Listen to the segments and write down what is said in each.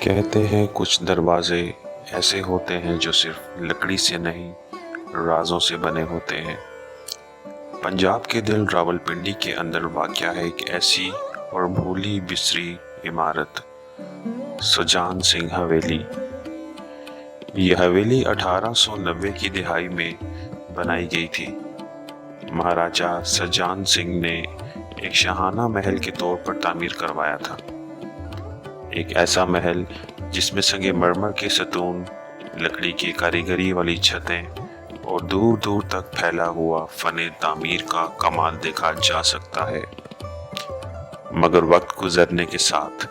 कहते हैं कुछ दरवाजे ऐसे होते हैं जो सिर्फ लकड़ी से नहीं राजों से बने होते हैं। पंजाब के दिल रावलपिंडी के अंदर वाक़या है एक ऐसी और भूली बिसरी इमारत, सुजान सिंह हवेली। यह हवेली 1890 की दिहाई में बनाई गई थी। महाराजा सुजान सिंह ने एक शाहाना महल के तौर पर तामीर करवाया था। एक ऐसा महल जिसमें संगमरमर के सतून, लकड़ी की कारीगरी वाली छतें और दूर दूर तक फैला हुआ फने तामीर का कमाल देखा जा सकता है। मगर वक्त गुजरने के साथ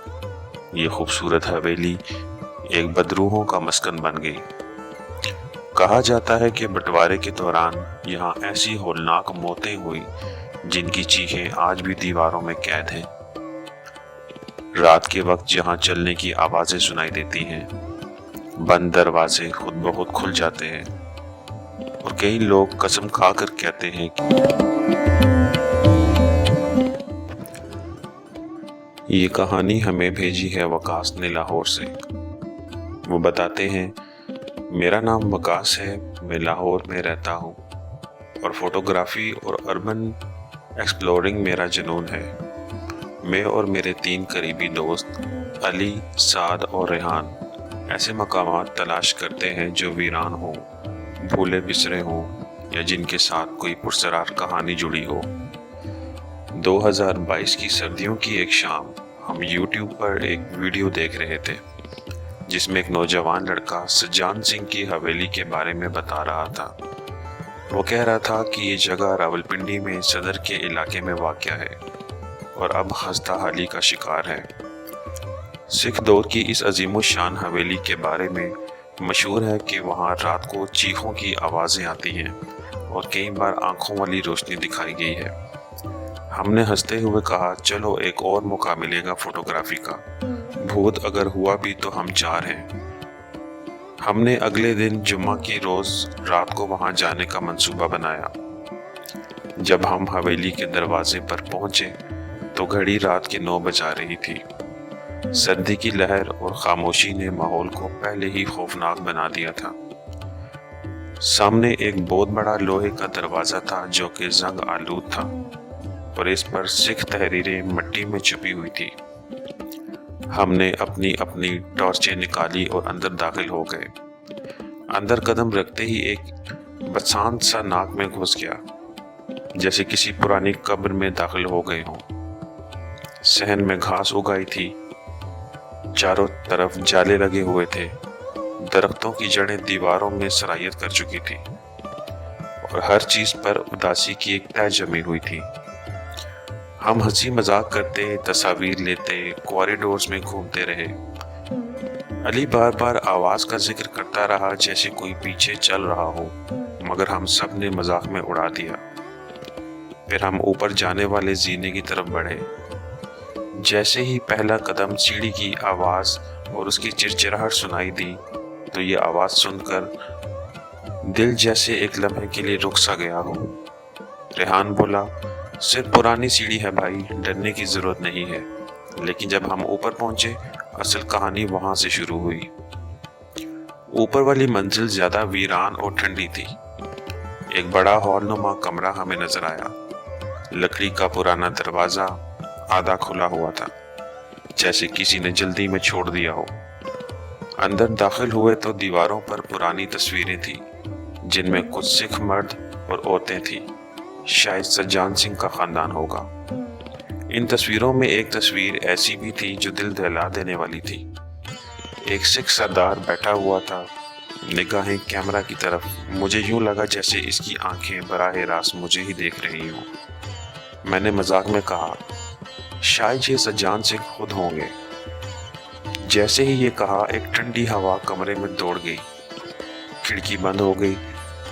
ये खूबसूरत हवेली एक बदरूहों का मस्कन बन गई। कहा जाता है कि बंटवारे के दौरान यहाँ ऐसी होलनाक मौतें हुई जिनकी चीखें आज भी दीवारों में कैद हैं। रात के वक्त जहाँ चलने की आवाजें सुनाई देती हैं, बंद दरवाजे खुद ब खुद खुल जाते हैं और कई लोग कसम खाकर कहते हैं कि ये कहानी हमें भेजी है वकास ने लाहौर से। वो बताते हैं, मेरा नाम वकास है, मैं लाहौर में रहता हूँ और फोटोग्राफी और अर्बन एक्सप्लोरिंग मेरा जुनून है। मैं और मेरे 3 करीबी दोस्त अली, साद और रेहान ऐसे मकामात तलाश करते हैं जो वीरान हों, भूले बिसरे हों या जिनके साथ कोई पुरस्कार कहानी जुड़ी हो। 2022 की सर्दियों की एक शाम हम YouTube पर एक वीडियो देख रहे थे जिसमें एक नौजवान लड़का सुजान सिंह की हवेली के बारे में बता रहा था। वो कह रहा था कि ये जगह रावलपिंडी में सदर के इलाके में वाक़या है और अब खस्ता हाली का शिकार है। सिख दौर की इस अजीम शान हवेली के बारे में मशहूर है कि वहाँ रात को चीखों की आवाज़ें आती हैं और कई बार आंखों वाली रोशनी दिखाई गई है। हमने हंसते हुए कहा, चलो एक और मौका मिलेगा फोटोग्राफी का, भूत अगर हुआ भी तो हम 4 हैं। हमने अगले दिन जुम्मा की रोज़ रात को वहाँ जाने का मंसूबा बनाया। जब हम हवेली के दरवाजे पर पहुँचे तो घड़ी रात के 9 बजा रही थी। सर्दी की लहर और खामोशी ने माहौल को पहले ही खौफनाक बना दिया था। सामने एक बहुत बड़ा लोहे का दरवाज़ा था जो कि जंग आलूद था और इस पर सिख तहरीरें मिट्टी में छुपी हुई थी। हमने अपनी अपनी टॉर्चें निकाली और अंदर दाखिल हो गए। अंदर कदम रखते ही एक बसांत सा नाक में घुस गया, जैसे किसी पुरानी कब्र में दाखिल हो गए हों। सहन में घास उगाई थी, चारों तरफ जाले लगे हुए थे, दरख्तों की जड़ें दीवारों में सरायत कर चुकी थी और हर चीज पर उदासी की एक तह जमी हुई थी। हम हंसी मजाक करते, तस्वीर लेते, कॉरिडोर्स में घूमते रहे। अली बार बार आवाज का जिक्र करता रहा जैसे कोई पीछे चल रहा हो, मगर हम सब ने मजाक में उड़ा दिया। फिर हम ऊपर जाने वाले जीने की तरफ बढ़े। जैसे ही पहला कदम सीढ़ी की आवाज और उसकी चिरचिराहट सुनाई दी तो ये आवाज सुनकर दिल जैसे एक लम्हे के लिए रुक सा गया हो। रेहान बोला, सिर्फ पुरानी सीढ़ी है भाई, डरने की जरूरत नहीं है। लेकिन जब हम ऊपर पहुंचे असल कहानी वहां से शुरू हुई। ऊपर वाली मंजिल ज्यादा वीरान और ठंडी थी। एक बड़ा हॉलनुमा कमरा हमें नजर आया। लकड़ी का पुराना दरवाजा आधा खुला हुआ था, जैसे किसी ने जल्दी में छोड़ दिया हो। अंदर दाखिल हुए तो दीवारों पर पुरानी तस्वीरें थी जिनमें कुछ सिख मर्द और औरतें थी। शायद सुजान सिंह का खानदान होगा। इन तस्वीरों में एक तस्वीर ऐसी भी थी जो दिल दहला देने वाली थी। एक सिख सरदार बैठा हुआ था, निगाहें कैमरा की तरफ। मुझे यूं लगा जैसे इसकी आंखें बराह रास्त मुझे ही देख रही हों। मैंने मजाक में कहा, शायद ये सुजान सिंह खुद होंगे। जैसे ही ये कहा एक ठंडी हवा कमरे में दौड़ गई, खिड़की बंद हो गई।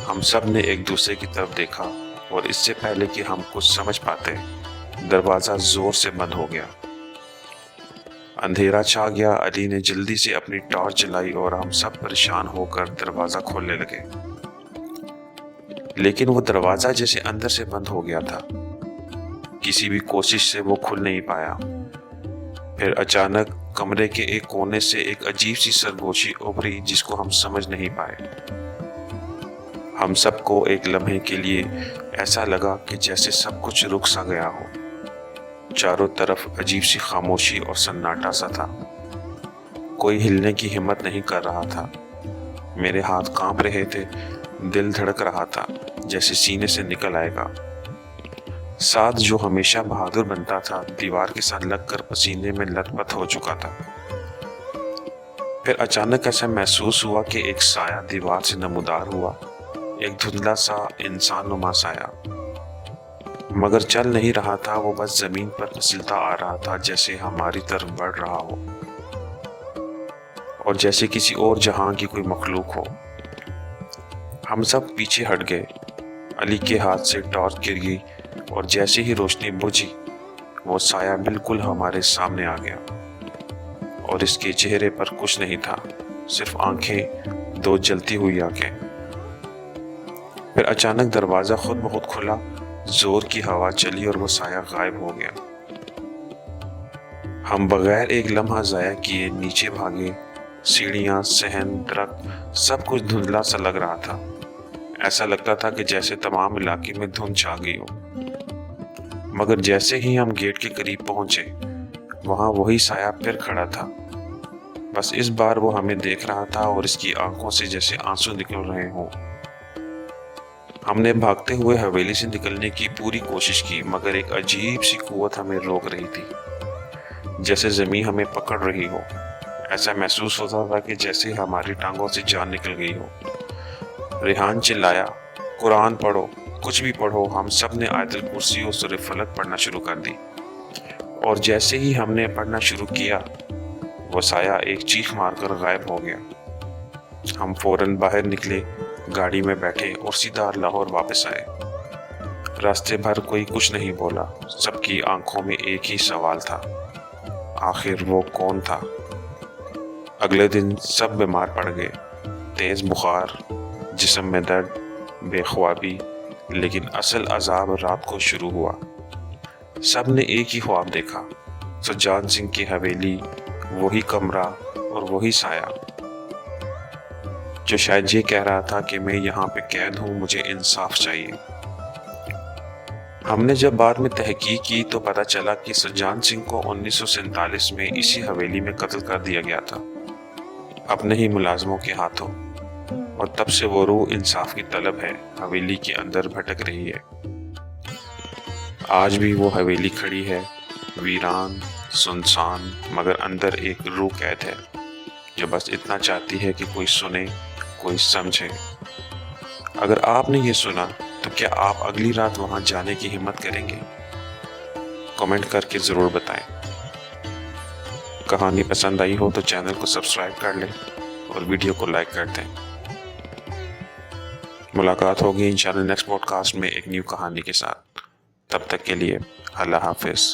हम सब ने एक दूसरे की तरफ देखा और इससे पहले कि हम कुछ समझ पाते दरवाजा जोर से बंद हो गया। अंधेरा छा गया। अली ने जल्दी से अपनी टॉर्च जलाई और हम सब परेशान होकर दरवाजा खोलने लगे, लेकिन वो दरवाजा जैसे अंदर से बंद हो गया था। किसी भी कोशिश से वो खुल नहीं पाया। फिर अचानक कमरे के एक कोने से एक अजीब सी सरगोशी उभरी जिसको हम समझ नहीं पाए। हम सबको एक लम्हे के लिए ऐसा लगा कि जैसे सब कुछ रुक सा गया हो। चारों तरफ अजीब सी खामोशी और सन्नाटा सा था। कोई हिलने की हिम्मत नहीं कर रहा था। मेरे हाथ कांप रहे थे, दिल धड़क रहा था जैसे सीने से निकल आएगा। साद जो हमेशा बहादुर बनता था, दीवार के साथ लगकर पसीने में लथपथ हो चुका था। फिर अचानक ऐसा महसूस हुआ कि एक साया दीवार से नमूदार हुआ, एक धुंधला सा इंसानुमा साया। मगर चल नहीं रहा था, वो बस जमीन पर फिसलता आ रहा था जैसे हमारी तरफ बढ़ रहा हो और जैसे किसी और जहां की कोई मखलूक हो। हम सब पीछे हट गए। अली के हाथ से टॉर्च गिर गई और जैसे ही रोशनी बुझी, वो साया बिल्कुल हमारे सामने आ गया और इसके चेहरे पर कुछ नहीं था, सिर्फ आंखें, दो जलती हुई आंखें। फिर अचानक दरवाजा खुद ब खुद खुला, जोर की हवा चली और वो साया गायब हो गया। हम बगैर एक लम्हा जाया किए नीचे भागे। सीढ़ियां, सहन, दरख्त, सब कुछ धुंधला सा लग रहा था। ऐसा लगता था कि जैसे तमाम इलाके में धुंध छा गई हो। मगर जैसे ही हम गेट के करीब पहुंचे, वहां वही साया फिर खड़ा था। बस इस बार वो हमें देख रहा था और इसकी आंखों से जैसे आंसू निकल रहे हों। हमने भागते हुए हवेली से निकलने की पूरी कोशिश की, मगर एक अजीब सी कुव्वत हमें रोक रही थी, जैसे जमीन हमें पकड़ रही हो। ऐसा महसूस होता था कि जैसे हमारी टांगों से जान निकल गई हो। रेहान चिल्लाया, कुरान पढ़ो, कुछ भी पढ़ो। हम सब ने आयतुल कुर्सी और सूरह फलक पढ़ना शुरू कर दी और जैसे ही हमने पढ़ना शुरू किया, वो साया एक चीख मारकर गायब हो गया। हम फौरन बाहर निकले, गाड़ी में बैठे और सीधा लाहौर वापस आए। रास्ते भर कोई कुछ नहीं बोला, सबकी आंखों में एक ही सवाल था, आखिर वो कौन था। अगले दिन सब बीमार पड़ गए, तेज बुखार, जिस्म में दर्द, बेख्वाबी। लेकिन असल अजाब रात को शुरू हुआ। सब ने एक ही ख्वाब देखा, सज्जान सिंह की हवेली, वही कमरा और वही साया, जो शायद ये कह रहा था कि मैं यहाँ पे कैद हूँ, मुझे इंसाफ चाहिए। हमने जब बाद में तहकीक की तो पता चला कि सज्जान सिंह को 1947 में इसी हवेली में कत्ल कर दिया गया था, अपने ही मुलाजमों के हाथों। और तब से वो रूह इंसाफ की तलब है, हवेली के अंदर भटक रही है। आज भी वो हवेली खड़ी है, वीरान, सुनसान, मगर अंदर एक रूह कैद है, जो बस इतना चाहती है कि कोई सुने, कोई समझे। अगर आपने ये सुना तो क्या आप अगली रात वहां जाने की हिम्मत करेंगे? कमेंट करके ज़रूर बताएं। कहानी पसंद आई हो तो चैनल को सब्सक्राइब कर लें और वीडियो को लाइक कर दें। मुलाकात होगी इंशाल्लाह नेक्स्ट पॉडकास्ट में एक न्यू कहानी के साथ। तब तक के लिए अल्लाह हाफिज़।